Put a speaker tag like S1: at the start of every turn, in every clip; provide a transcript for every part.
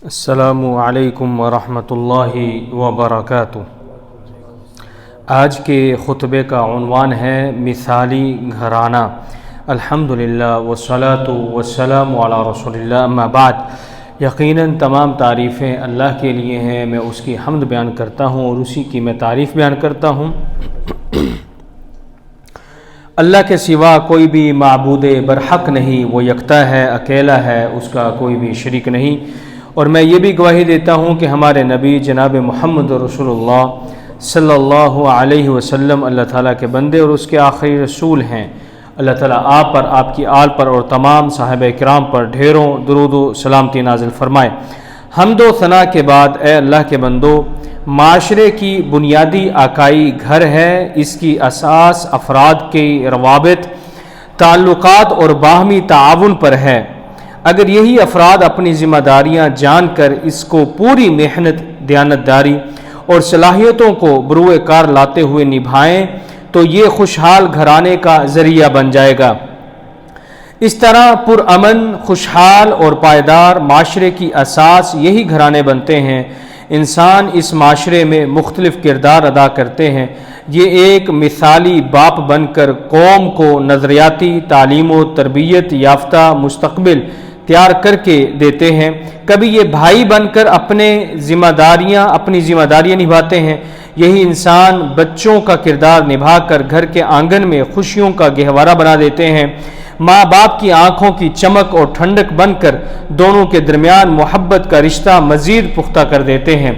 S1: السلام علیکم ورحمۃ اللہ وبرکاتہ۔ آج کے خطبے کا عنوان ہے مثالی گھرانہ۔ الحمدللہ والصلاۃ والسلام علی رسول اللہ، اما بعد۔ یقیناً تمام تعریفیں اللہ کے لیے ہیں، میں اس کی حمد بیان کرتا ہوں اور اسی کی میں تعریف بیان کرتا ہوں۔ اللہ کے سوا کوئی بھی معبود برحق نہیں، وہ یکتا ہے، اکیلا ہے، اس کا کوئی بھی شریک نہیں۔ اور میں یہ بھی گواہی دیتا ہوں کہ ہمارے نبی جناب محمد رسول اللہ صلی اللہ علیہ وسلم اللہ تعالیٰ کے بندے اور اس کے آخری رسول ہیں۔ اللہ تعالیٰ آپ پر، آپ کی آل پر اور تمام صحابہ کرام پر ڈھیروں درود و سلامتی نازل فرمائے۔ حمد و ثنا کے بعد، اے اللہ کے بندو، معاشرے کی بنیادی اکائی گھر ہے۔ اس کی اساس افراد کے روابط، تعلقات اور باہمی تعاون پر ہے۔ اگر یہی افراد اپنی ذمہ داریاں جان کر اس کو پوری محنت، دیانتداری اور صلاحیتوں کو بروئے کار لاتے ہوئے نبھائیں تو یہ خوشحال گھرانے کا ذریعہ بن جائے گا۔ اس طرح پرامن، خوشحال اور پائیدار معاشرے کی اساس یہی گھرانے بنتے ہیں۔ انسان اس معاشرے میں مختلف کردار ادا کرتے ہیں۔ یہ ایک مثالی باپ بن کر قوم کو نظریاتی، تعلیم و تربیت یافتہ مستقبل تیار کر کے دیتے ہیں۔ کبھی یہ بھائی بن کر اپنی ذمہ داریاں نبھاتے ہیں۔ یہی انسان بچوں کا کردار نبھا کر گھر کے آنگن میں خوشیوں کا گہوارہ بنا دیتے ہیں۔ ماں باپ کی آنکھوں کی چمک اور ٹھنڈک بن کر دونوں کے درمیان محبت کا رشتہ مزید پختہ کر دیتے ہیں۔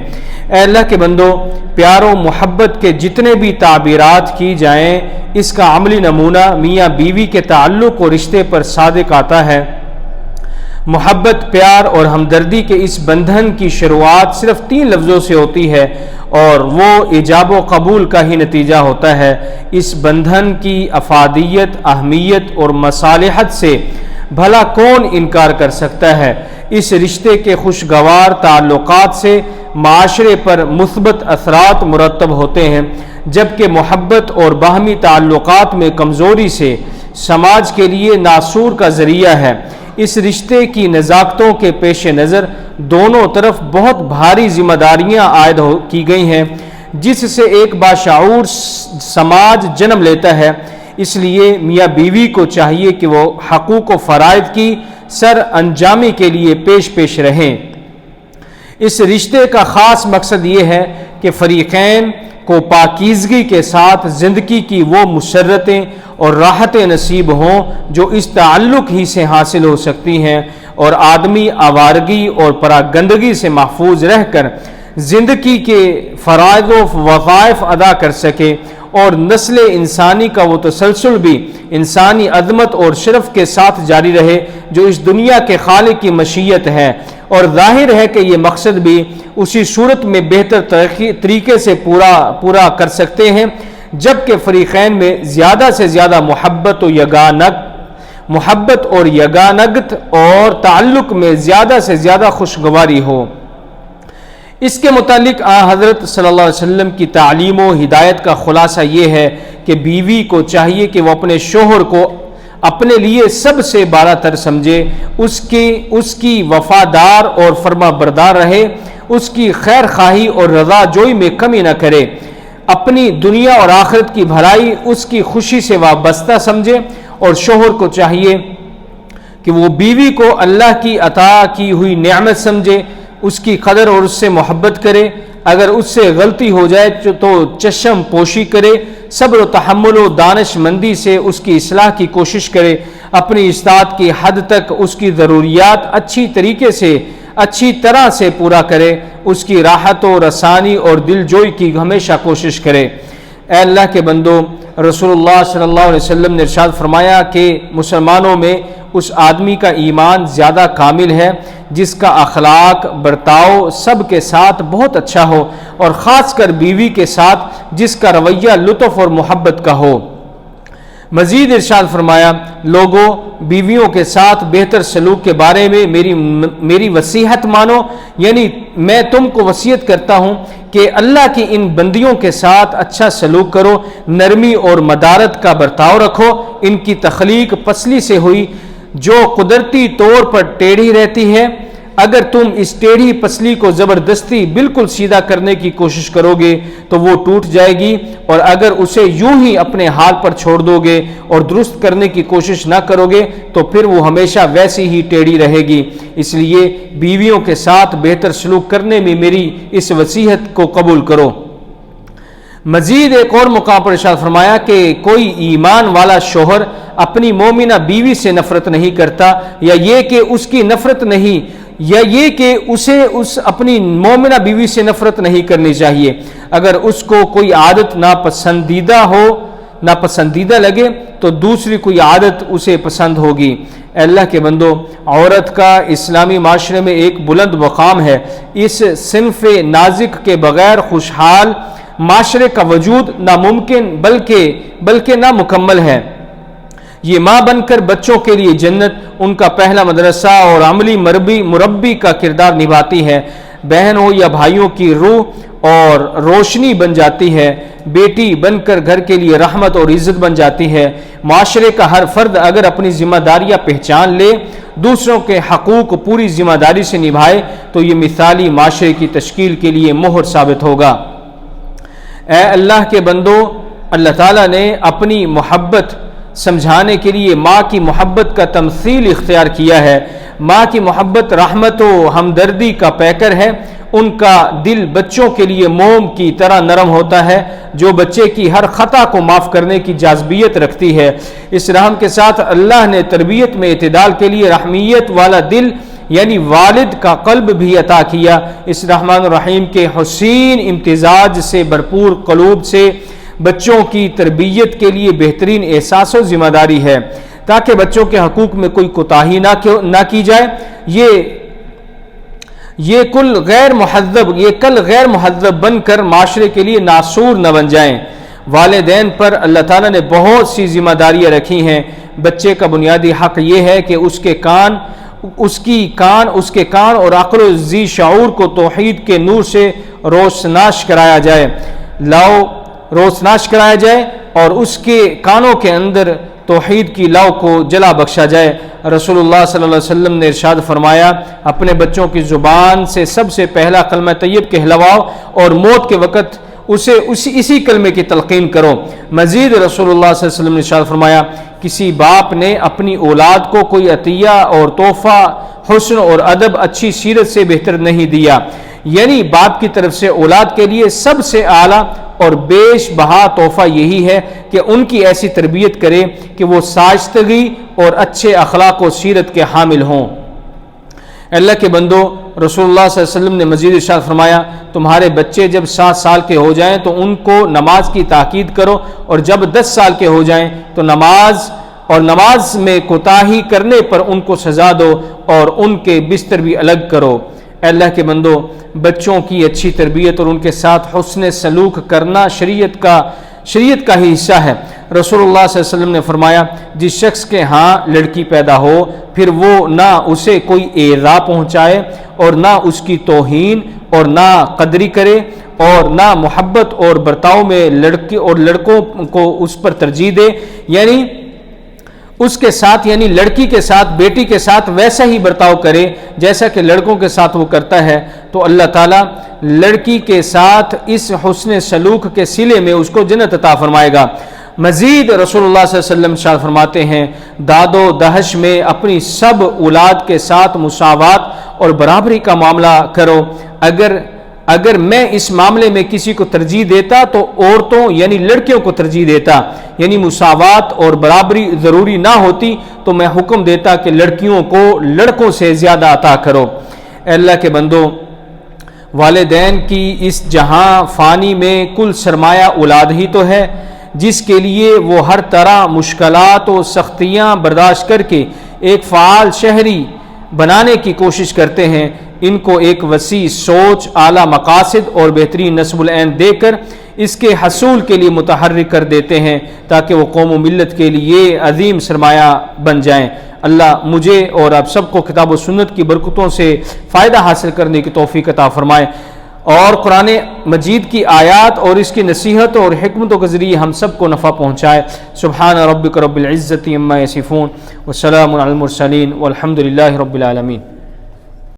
S1: اے اللہ کے بندو، پیار و محبت کے جتنے بھی تعبیرات کی جائیں، اس کا عملی نمونہ میاں بیوی کے تعلق و رشتے پر صادق آتا ہے۔ محبت، پیار اور ہمدردی کے اس بندھن کی شروعات صرف 3 لفظوں سے ہوتی ہے اور وہ ایجاب و قبول کا ہی نتیجہ ہوتا ہے۔ اس بندھن کی افادیت، اہمیت اور مصالحت سے بھلا کون انکار کر سکتا ہے؟ اس رشتے کے خوشگوار تعلقات سے معاشرے پر مثبت اثرات مرتب ہوتے ہیں، جبکہ محبت اور باہمی تعلقات میں کمزوری سے سماج کے لیے ناسور کا ذریعہ ہے۔ اس رشتے کی نزاکتوں کے پیش نظر دونوں طرف بہت بھاری ذمہ داریاں عائد کی گئی ہیں، جس سے ایک باشعور سماج جنم لیتا ہے۔ اس لیے میاں بیوی کو چاہیے کہ وہ حقوق و فرائض کی سر انجامی کے لیے پیش رہیں۔ اس رشتے کا خاص مقصد یہ ہے کہ فریقین کو پاکیزگی کے ساتھ زندگی کی وہ مسرتیں اور راحتیں نصیب ہوں جو اس تعلق ہی سے حاصل ہو سکتی ہیں، اور آدمی آوارگی اور پراگندگی سے محفوظ رہ کر زندگی کے فرائض و وظائف ادا کر سکے، اور نسل انسانی کا وہ تسلسل بھی انسانی عظمت اور شرف کے ساتھ جاری رہے جو اس دنیا کے خالق کی مشیت ہے۔ اور ظاہر ہے کہ یہ مقصد بھی اسی صورت میں بہتر طریقے سے پورا کر سکتے ہیں جبکہ فریقین میں زیادہ سے زیادہ محبت اور یگانگت اور تعلق میں زیادہ سے زیادہ خوشگواری ہو۔ اس کے متعلق حضرت صلی اللہ علیہ وسلم کی تعلیم و ہدایت کا خلاصہ یہ ہے کہ بیوی کو چاہیے کہ وہ اپنے شوہر کو اپنے لیے سب سے بالا تر سمجھے، اس کی وفادار اور فرما بردار رہے، اس کی خیر خواہی اور رضا جوئی میں کمی نہ کرے، اپنی دنیا اور آخرت کی بھلائی اس کی خوشی سے وابستہ سمجھے، اور شوہر کو چاہیے کہ وہ بیوی کو اللہ کی عطا کی ہوئی نعمت سمجھے، اس کی قدر اور اس سے محبت کرے، اگر اس سے غلطی ہو جائے تو چشم پوشی کرے، صبر و تحمل و دانش مندی سے اس کی اصلاح کی کوشش کرے، اپنی استطاعت کی حد تک اس کی ضروریات اچھی طرح سے پورا کرے، اس کی راحت و رسانی اور دل جوئی کی ہمیشہ کوشش کرے۔ اے اللہ کے بندو، رسول اللہ صلی اللہ علیہ وسلم نے ارشاد فرمایا کہ مسلمانوں میں اس آدمی کا ایمان زیادہ کامل ہے جس کا اخلاق برتاؤ سب کے ساتھ بہت اچھا ہو، اور خاص کر بیوی کے ساتھ جس کا رویہ لطف اور محبت کا ہو۔ مزید ارشاد فرمایا، لوگوں، بیویوں کے ساتھ بہتر سلوک کے بارے میں میری وصیحت مانو، یعنی میں تم کو وصیت کرتا ہوں کہ اللہ کی ان بندیوں کے ساتھ اچھا سلوک کرو، نرمی اور مدارت کا برتاؤ رکھو۔ ان کی تخلیق پسلی سے ہوئی جو قدرتی طور پر ٹیڑھی رہتی ہے، اگر تم اس ٹیڑھی پسلی کو زبردستی بالکل سیدھا کرنے کی کوشش کرو گے تو وہ ٹوٹ جائے گی، اور اگر اسے یوں ہی اپنے حال پر چھوڑ دو گے اور درست کرنے کی کوشش نہ کرو گے تو پھر وہ ہمیشہ ویسی ہی ٹیڑھی رہے گی۔ اس لیے بیویوں کے ساتھ بہتر سلوک کرنے میں میری اس وصیت کو قبول کرو۔ مزید ایک اور مقام پر ارشاد فرمایا کہ کوئی ایمان والا شوہر اپنی مومنہ بیوی سے نفرت نہیں کرتا، یا یہ کہ اس کی نفرت نہیں، یا یہ کہ اسے اپنی مومنہ بیوی سے نفرت نہیں کرنی چاہیے۔ اگر اس کو کوئی عادت ناپسندیدہ لگے تو دوسری کوئی عادت اسے پسند ہوگی۔ اے اللہ کے بندو، عورت کا اسلامی معاشرے میں ایک بلند مقام ہے۔ اس صنف نازک کے بغیر خوشحال معاشرے کا وجود ناممکن بلکہ نامکمل ہے۔ یہ ماں بن کر بچوں کے لیے جنت، ان کا پہلا مدرسہ اور عملی مربی کا کردار نبھاتی ہے۔ بہن ہو یا بھائیوں کی روح اور روشنی بن جاتی ہے، بیٹی بن کر گھر کے لیے رحمت اور عزت بن جاتی ہے۔ معاشرے کا ہر فرد اگر اپنی ذمہ داریاں پہچان لے، دوسروں کے حقوق پوری ذمہ داری سے نبھائے تو یہ مثالی معاشرے کی تشکیل کے لیے مہر ثابت ہوگا۔ اے اللہ کے بندو، اللہ تعالیٰ نے اپنی محبت سمجھانے کے لیے ماں کی محبت کا تمثیل اختیار کیا ہے۔ ماں کی محبت رحمت و ہمدردی کا پیکر ہے۔ ان کا دل بچوں کے لیے موم کی طرح نرم ہوتا ہے جو بچے کی ہر خطا کو معاف کرنے کی جاذبیت رکھتی ہے۔ اس رحم کے ساتھ اللہ نے تربیت میں اعتدال کے لیے رحمیت والا دل یعنی والد کا قلب بھی عطا کیا۔ اس رحمان الرحیم کے حسین امتزاج سے بھرپور قلوب سے بچوں کی تربیت کے لیے بہترین احساس و ذمہ داری ہے تاکہ بچوں کے حقوق میں کوئی کوتاہی نہ کی جائے۔ یہ کل غیر مہذب بن کر معاشرے کے لیے ناسور نہ بن جائیں۔ والدین پر اللہ تعالیٰ نے بہت سی ذمہ داریاں رکھی ہیں۔ بچے کا بنیادی حق یہ ہے کہ اس کے کان اور عقل و ذی شعور کو توحید کے نور سے روشناس کرایا جائے اور اس کے کانوں کے اندر توحید کی لو کو جلا بخشا جائے۔ رسول اللہ صلی اللہ علیہ وسلم نے ارشاد فرمایا، اپنے بچوں کی زبان سے سب سے پہلا کلمہ طیب کہلواؤ اور موت کے وقت اسے اسی کلمے کی تلقین کرو۔ مزید رسول اللہ صلی اللہ علیہ وسلم نے ارشاد فرمایا، کسی باپ نے اپنی اولاد کو کوئی عطیہ اور تحفہ حسن اور ادب اچھی سیرت سے بہتر نہیں دیا۔ یعنی باپ کی طرف سے اولاد کے لیے سب سے اعلیٰ اور بیش بہا تحفہ یہی ہے کہ ان کی ایسی تربیت کرے کہ وہ شائستگی اور اچھے اخلاق و سیرت کے حامل ہوں۔ اللہ کے بندو، رسول اللہ صلی اللہ علیہ وسلم نے مزید ارشاد فرمایا، تمہارے بچے جب 7 سال کے ہو جائیں تو ان کو نماز کی تاکید کرو، اور جب 10 سال کے ہو جائیں تو نماز میں کوتاہی کرنے پر ان کو سزا دو اور ان کے بستر بھی الگ کرو۔ اے اللہ کے بندو، بچوں کی اچھی تربیت اور ان کے ساتھ حسن سلوک کرنا شریعت کا ہی حصہ ہے۔ رسول اللہ صلی اللہ علیہ وسلم نے فرمایا، جس شخص کے ہاں لڑکی پیدا ہو پھر وہ نہ اسے کوئی ایذا پہنچائے اور نہ اس کی توہین اور نہ قدری کرے اور نہ محبت اور برتاؤ میں لڑکوں کو اس پر ترجیح دے، یعنی اس کے ساتھ یعنی لڑکی کے ساتھ بیٹی کے ساتھ ویسا ہی برتاؤ کرے جیسا کہ لڑکوں کے ساتھ وہ کرتا ہے، تو اللہ تعالیٰ لڑکی کے ساتھ اس حسن سلوک کے صلے میں اس کو جنت عطا فرمائے گا۔ مزید رسول اللہ صلی اللہ علیہ وسلم ارشاد فرماتے ہیں، داد و دہش میں اپنی سب اولاد کے ساتھ مساوات اور برابری کا معاملہ کرو۔ اگر میں اس معاملے میں کسی کو ترجیح دیتا تو عورتوں یعنی لڑکیوں کو ترجیح دیتا، یعنی مساوات اور برابری ضروری نہ ہوتی تو میں حکم دیتا کہ لڑکیوں کو لڑکوں سے زیادہ عطا کرو۔ اے اللہ کے بندو، والدین کی اس جہاں فانی میں کل سرمایہ اولاد ہی تو ہے، جس کے لیے وہ ہر طرح مشکلات و سختیاں برداشت کر کے ایک فعال شہری بنانے کی کوشش کرتے ہیں۔ ان کو ایک وسیع سوچ، اعلیٰ مقاصد اور بہترین نصب العین دے کر اس کے حصول کے لیے متحرک کر دیتے ہیں تاکہ وہ قوم و ملت کے لیے عظیم سرمایہ بن جائیں۔ اللہ مجھے اور آپ سب کو کتاب و سنت کی برکتوں سے فائدہ حاصل کرنے کی توفیق عطا فرمائے، اور قرآن مجید کی آیات اور اس کی نصیحت اور حکمتوں کے ذریعے ہم سب کو نفع پہنچائے۔ سبحان ربک رب العزت عما یصفون وسلام علی المرسلین والحمد للہ رب العالمین۔